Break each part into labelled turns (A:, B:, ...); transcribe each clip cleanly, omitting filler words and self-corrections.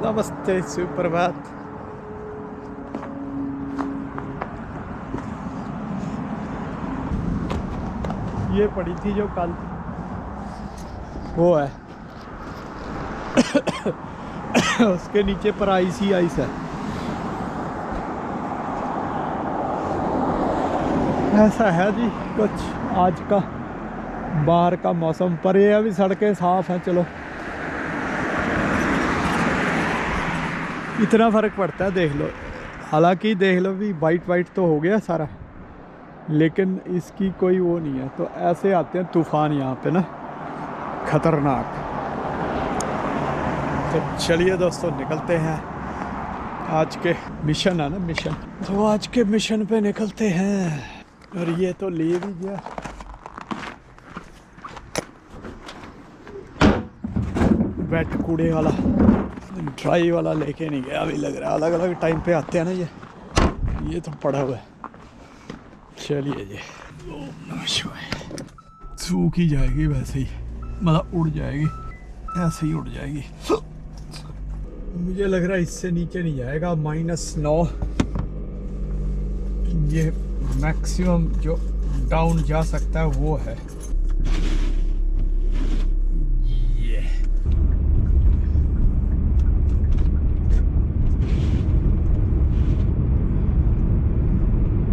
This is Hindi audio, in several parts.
A: नमस्ते, सुप्रभात। ये पड़ी थी जो कल, वो है उसके नीचे पर आइस ही आइस है। ऐसा है जी कुछ आज का बाहर का मौसम। पर ये अभी सड़कें साफ हैं। चलो, इतना फ़र्क पड़ता है, देख लो। हालांकि देख लो भी वाइट वाइट तो हो गया सारा, लेकिन इसकी कोई वो नहीं है। तो ऐसे आते हैं तूफ़ान यहाँ पे ना, ख़तरनाक। तो चलिए दोस्तों, निकलते हैं। आज के मिशन है ना, मिशन। तो आज के मिशन पे निकलते हैं। और ये तो ले भी गया, वेट कूड़े वाला, ड्राई वाला लेके नहीं गया। अभी लग रहा है अलग अलग टाइम पे आते हैं ना ये तो पड़ा हुआ है। चलिए जी, ओम नमः शिवाय। सूख ही जाएगी वैसे ही, मतलब उड़ जाएगी, ऐसे ही उड़ जाएगी। मुझे लग रहा है इससे नीचे नहीं जाएगा। -9 ये मैक्सिमम जो डाउन जा सकता है वो है।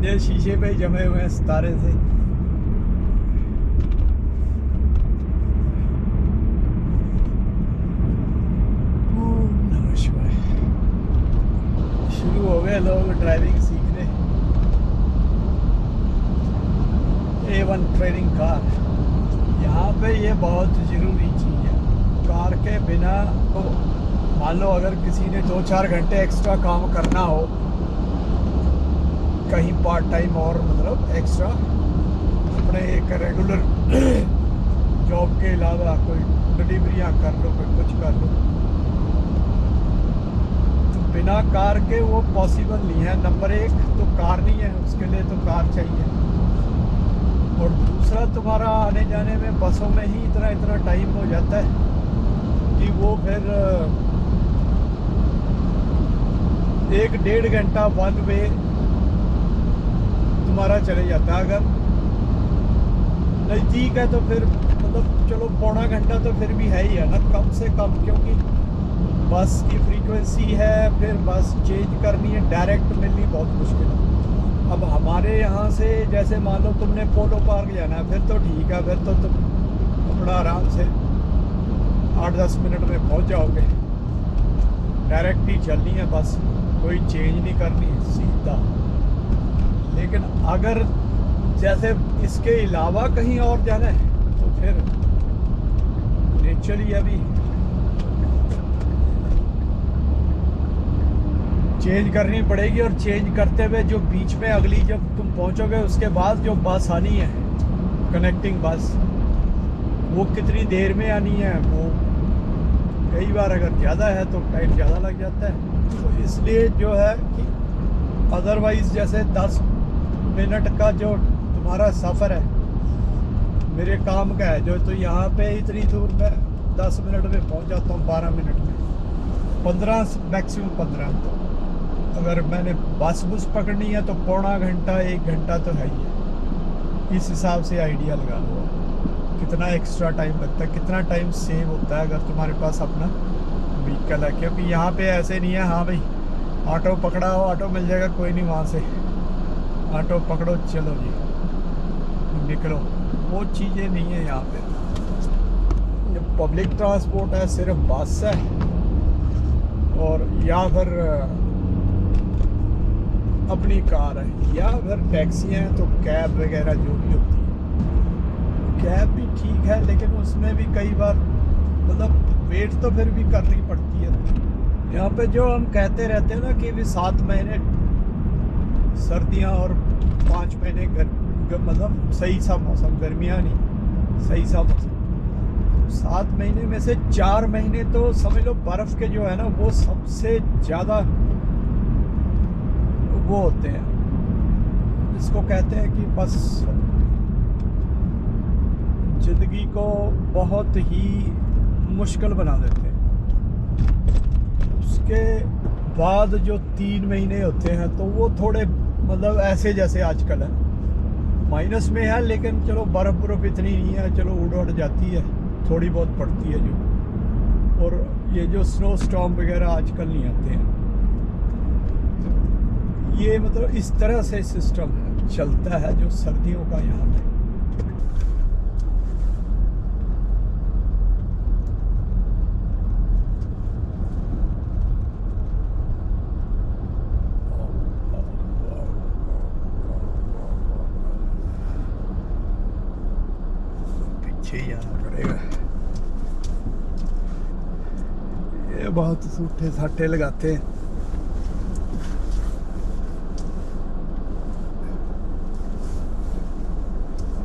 A: ये शीशे पे जमे हुए हैं सितारे से। ओम नमः शिवाय। शुरू हो गए लोग ड्राइविंग सीखने। A1 ट्रेनिंग कार, यहाँ पे ये बहुत ज़रूरी चीज़ है। कार के बिना तो मान लो अगर किसी ने 2-4 घंटे एक्स्ट्रा काम करना हो कहीं पार्ट टाइम, और मतलब एक्स्ट्रा अपने एक रेगुलर जॉब के अलावा कोई डिलीवरियाँ कर लो, कोई कुछ कर लो, तो बिना कार के वो पॉसिबल नहीं है। नंबर 1 तो कार नहीं है, उसके लिए तो कार चाहिए। और दूसरा, तुम्हारा आने जाने में बसों में ही इतना टाइम हो जाता है कि वो फिर 1-1.5 घंटा वन वे तुम्हारा चले जाता है। अगर नज़दीक है तो फिर मतलब चलो पौना घंटा तो फिर भी है ही है ना, कम से कम, क्योंकि बस की फ्रीक्वेंसी है, फिर बस चेंज करनी है, डायरेक्ट मिलनी बहुत मुश्किल है। अब हमारे यहाँ से जैसे मान लो तुमने पोलो पार्क जाना है, फिर तो ठीक है, फिर तो तुम अपना आराम से 8-10 मिनट में पहुँच जाओगे। डायरेक्ट ही चलनी है बस, कोई चेंज नहीं करनी, सीधा। लेकिन अगर जैसे इसके अलावा कहीं और जाना है तो फिर नेचुरली अभी चेंज करनी पड़ेगी। और चेंज करते हुए जो बीच में अगली जब तुम पहुंचोगे उसके बाद जो बस आनी है, कनेक्टिंग बस, वो कितनी देर में आनी है, वो कई बार अगर ज़्यादा है तो टाइम ज़्यादा लग जाता है। तो इसलिए जो है कि अदरवाइज़ जैसे 10 मिनट का जो तुम्हारा सफ़र है, मेरे काम का है जो, तो यहाँ पे इतनी दूर मैं 10 मिनट में पहुँच जाता हूँ, 12 मिनट में, 15 मैक्सिमम 15। तो अगर मैंने बस पकड़नी है तो पौना घंटा 1 घंटा तो है ही है। इस हिसाब से आइडिया लगा लो कितना एक्स्ट्रा टाइम लगता है, कितना टाइम सेव होता है अगर तुम्हारे पास अपना व्हीकल है। क्योंकि यहाँ पे ऐसे नहीं है हाँ भाई ऑटो पकड़ा हो, ऑटो मिल जाएगा, कोई नहीं, वहाँ से ऑटो पकड़ो चलो जी निकलो, वो चीज़ें नहीं है यहाँ पे। ये पब्लिक ट्रांसपोर्ट है, सिर्फ बस है और या फिर अपनी कार है, या फिर टैक्सी हैं तो कैब वगैरह जो भी होती है। कैब भी ठीक है, लेकिन उसमें भी कई बार मतलब वेट तो फिर भी करनी पड़ती है। यहाँ पे जो हम कहते रहते हैं ना कि भी 7 महीने सर्दियाँ और 5 महीने मतलब सही सा मौसम, गर्मियाँ नहीं, सही सा मौसम। 7 महीने में से 4 महीने तो समझ लो बर्फ़ के जो है ना वो सबसे ज़्यादा वो होते हैं, इसको कहते हैं कि बस ज़िंदगी को बहुत ही मुश्किल बना देते हैं। बाद जो 3 महीने होते हैं तो वो थोड़े मतलब ऐसे जैसे आजकल है, माइनस में है, लेकिन चलो बर्फ़ इतनी नहीं है, चलो उड़ जाती है, थोड़ी बहुत पड़ती है जो, और ये जो स्नो स्टॉर्म वगैरह आजकल नहीं आते हैं। ये मतलब इस तरह से सिस्टम चलता है जो सर्दियों का यहाँ पे। पीछे ही आना पड़ेगा, ये बहुत सूठे साठे लगाते हैं।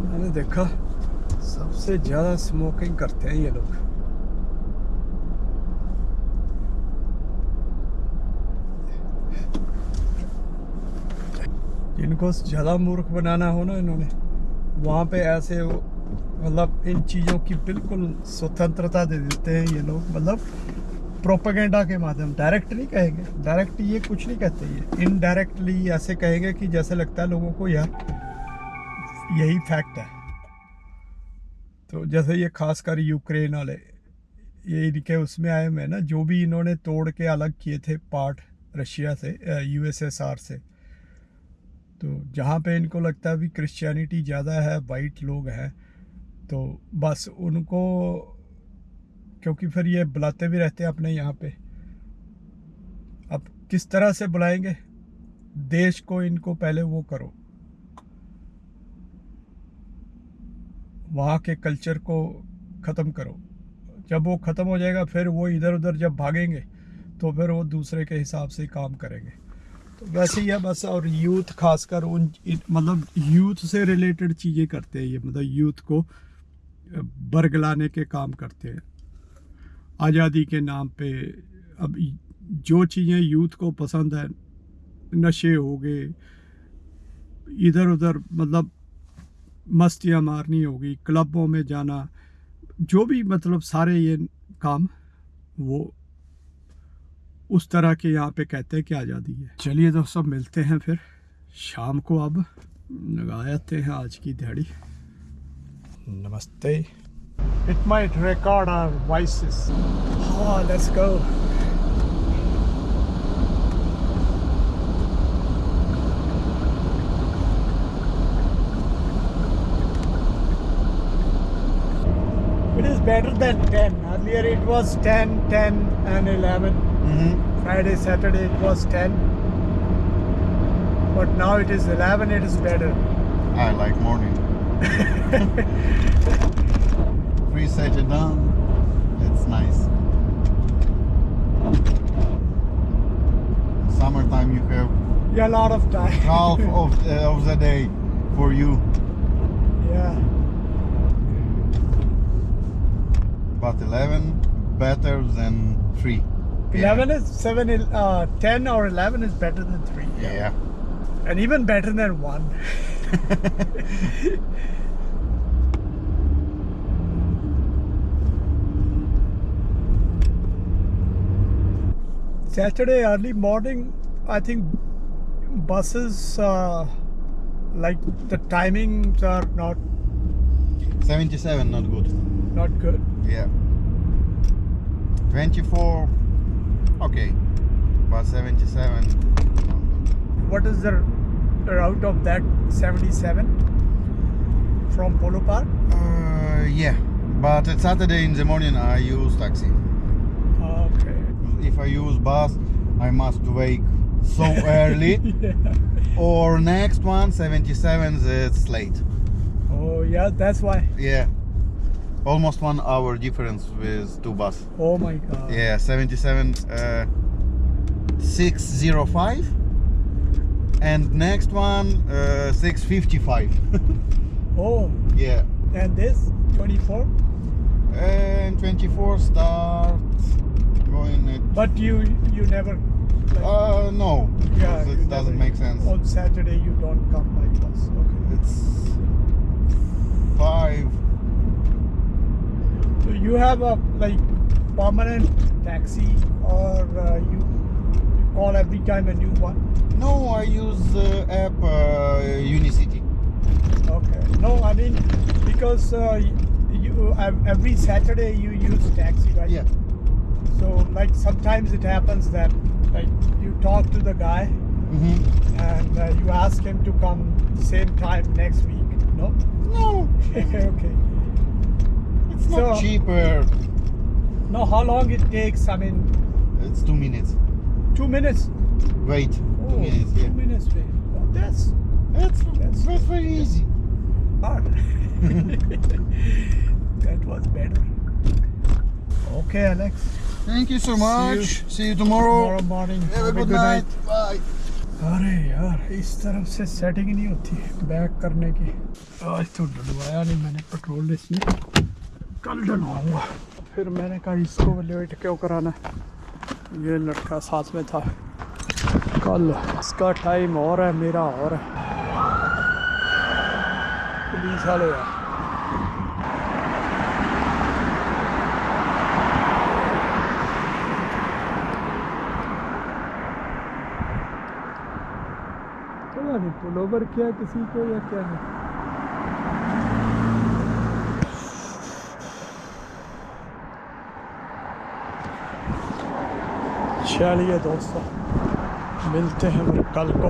A: मैंने देखा सबसे ज़्यादा स्मोकिंग करते हैं ये लोग। जिनको ज़्यादा मूर्ख बनाना हो ना इन्होंने, वहाँ पे ऐसे मतलब इन चीज़ों की बिल्कुल स्वतंत्रता दे देते हैं ये लोग, मतलब प्रोपेगेंडा के माध्यम। डायरेक्ट नहीं कहेंगे, डायरेक्ट ये कुछ नहीं कहते, ये इनडायरेक्टली ऐसे कहेंगे कि जैसे लगता है लोगों को यार यही फैक्ट है। तो जैसे ये खासकर यूक्रेन वाले, ये इनके उसमें आए हुए हैं ना, जो भी इन्होंने तोड़ के अलग किए थे पार्ट रशिया से, यूएसएसआर से, तो जहाँ पे इनको लगता है भी क्रिश्चियनिटी ज़्यादा है, वाइट लोग हैं, तो बस उनको, क्योंकि फिर ये बुलाते भी रहते हैं अपने यहाँ पे। अब किस तरह से बुलाएंगे देश को, इनको पहले वो करो, वहाँ के कल्चर को ख़त्म करो। जब वो ख़त्म हो जाएगा फिर वो इधर उधर जब भागेंगे तो फिर वो दूसरे के हिसाब से काम करेंगे। तो वैसे ही है बस। और यूथ खासकर उन मतलब यूथ से रिलेटेड चीज़ें करते हैं ये, मतलब यूथ को बरगलाने के काम करते हैं आज़ादी के नाम पे। अब जो चीज़ें यूथ को पसंद है, नशे हो गए, इधर उधर मतलब मस्तियाँ मारनी होगी, क्लबों में जाना, जो भी मतलब सारे ये काम वो उस तरह के यहाँ पे कहते हैं कि आज़ादी है। चलिए दोस्तों, मिलते हैं फिर शाम को। अब लगा जाते हैं आज की दिहाड़ी। नमस्ते। It might record our voices. हाँ, let's go. It is better than 10. Earlier it was 10, 10 and 11. Friday, Saturday it was 10. But now it is 11, it is better.
B: I like morning. Free set it down. It's nice. Summertime you have
A: Yeah, a lot of time.
B: half of the day for you.
A: Yeah.
B: But 11 better than 3.
A: 11 is 7, 10 or 11 is better than 3.
B: Yeah.
A: And even better than 1. Saturday early morning, I think buses, like the timings are not
B: 77 not good.
A: good.
B: Yeah. 24 okay. But 77 not good.
A: What is the route of that 77 from Polo Park?
B: Yeah. But at Saturday in the morning I use taxi.
A: Okay.
B: If I use bus, I must wake so early.
A: Yeah.
B: Or next one, 77, it's late.
A: Oh yeah, that's why.
B: Yeah. Almost 1 hour difference with 2 bus.
A: Oh my God.
B: Yeah, 77, 605. And next one, 655.
A: Oh,
B: Yeah.
A: and this 24?
B: And 24 start going at...
A: But you never. Like,
B: no.
A: yeah,
B: Because
A: you
B: it doesn't
A: never-
B: make sense.
A: On Saturday you don't come by bus. Okay.
B: It's 5.
A: So you have a like permanent taxi, or you call every time a new one?
B: No, I use app Unicity.
A: Okay. No, I mean because you every Saturday you use taxi, right?
B: Yeah.
A: So like sometimes it happens that like you talk to the guy
B: Mm-hmm.
A: and you ask him to come same time next week. No.
B: No,
A: Okay.
B: it's not
A: So-
B: cheaper.
A: No, how long it takes? I mean,
B: It's 2 minutes.
A: 2 minutes.
B: Wait, 2 minutes.
A: 2
B: Yeah.
A: minutes. Wait.
B: That's
A: That's-
B: very easy.
A: Ah. That was better. Okay, Alex.
B: Thank you so
A: See
B: much.
A: you
B: See you tomorrow.
A: Tomorrow morning.
B: Have a good night. Bye.
A: अरे यार इस तरफ से सेटिंग नहीं होती बैक करने की। आज तो डलवाया नहीं मैंने पेट्रोल इसमें, कल डलवाऊंगा। फिर मैंने कहा इसको लेट क्यों कराना है, ये लड़का साथ में था कल, इसका टाइम और है मेरा और है। पुलिस वाले यार पता नहीं पुल ओवर किया किसी को या क्या है। चलिए दोस्तों, मिलते हैं फिर कल को।